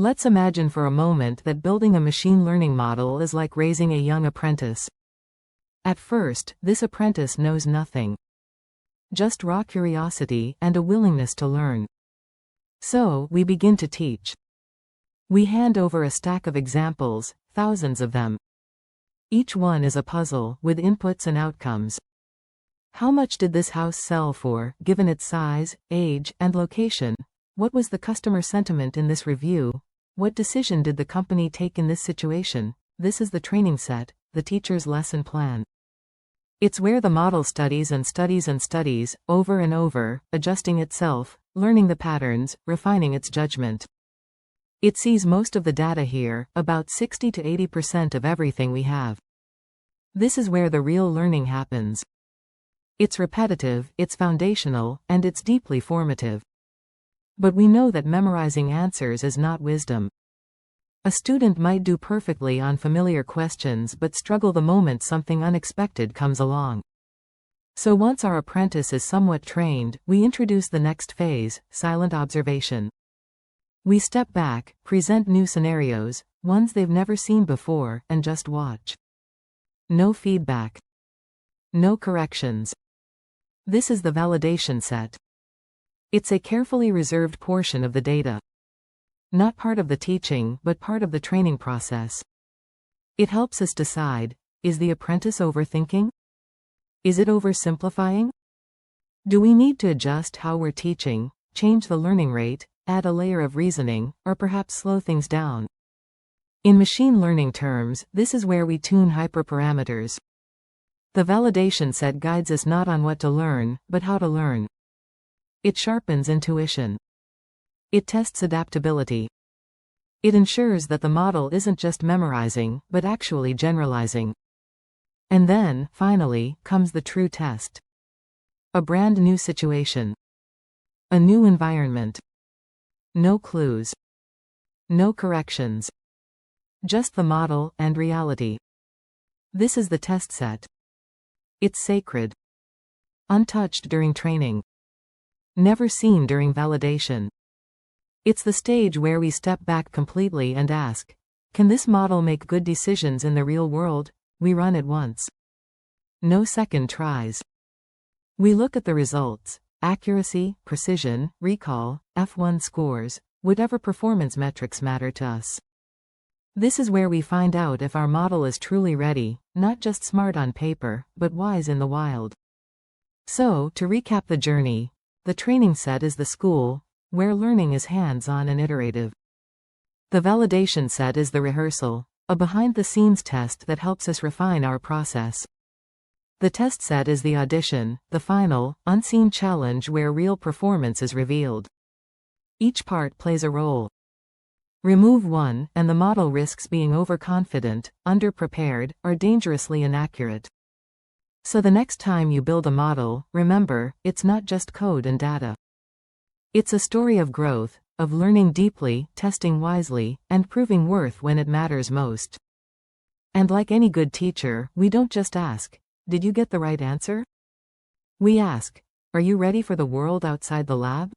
Let's imagine for a moment that building a machine learning model is like raising a young apprentice. At first, this apprentice knows nothing. Just raw curiosity and a willingness to learn. So, we begin to teach. We hand over a stack of examples, thousands of them. Each one is a puzzle, with inputs and outcomes. How much did this house sell for, given its size, age, and location? What was the customer sentiment in this review? What decision did the company take in this situation? This is the training set, the teacher's lesson plan. It's where the model studies and studies and studies, over and over, adjusting itself, learning the patterns, refining its judgment. It sees most of the data here, about 60 to 80% of everything we have. This is where the real learning happens. It's repetitive, it's foundational, and it's deeply formative. But we know that memorizing answers is not wisdom. A student might do perfectly on familiar questions but struggle the moment something unexpected comes along. So once our apprentice is somewhat trained, we introduce the next phase, silent observation. We step back, present new scenarios, ones they've never seen before, and just watch. No feedback. No corrections. This is the validation set. It's a carefully reserved portion of the data. Not part of the teaching, but part of the training process. It helps us decide, is the apprentice overthinking? Is it oversimplifying? Do we need to adjust how we're teaching, change the learning rate, add a layer of reasoning, or perhaps slow things down? In machine learning terms, this is where we tune hyperparameters. The validation set guides us not on what to learn, but how to learn. It sharpens intuition. It tests adaptability. It ensures that the model isn't just memorizing, but actually generalizing. And then, finally, comes the true test. A brand new situation. A new environment. No clues. No corrections. Just the model and reality. This is the test set. It's sacred. Untouched during training. Never seen during validation. It's the stage where we step back completely and ask, can this model make good decisions in the real world? We run it once. No second tries. We look at the results, accuracy, precision, recall, F1 scores, whatever performance metrics matter to us. This is where we find out if our model is truly ready, not just smart on paper, but wise in the wild. So, to recap the journey, the training set is the school, where learning is hands-on and iterative. The validation set is the rehearsal, a behind-the-scenes test that helps us refine our process. The test set is the audition, the final, unseen challenge where real performance is revealed. Each part plays a role. Remove one, and the model risks being overconfident, underprepared, or dangerously inaccurate. So the next time you build a model, remember, it's not just code and data. It's a story of growth, of learning deeply, testing wisely, and proving worth when it matters most. And like any good teacher, we don't just ask, did you get the right answer? We ask, are you ready for the world outside the lab?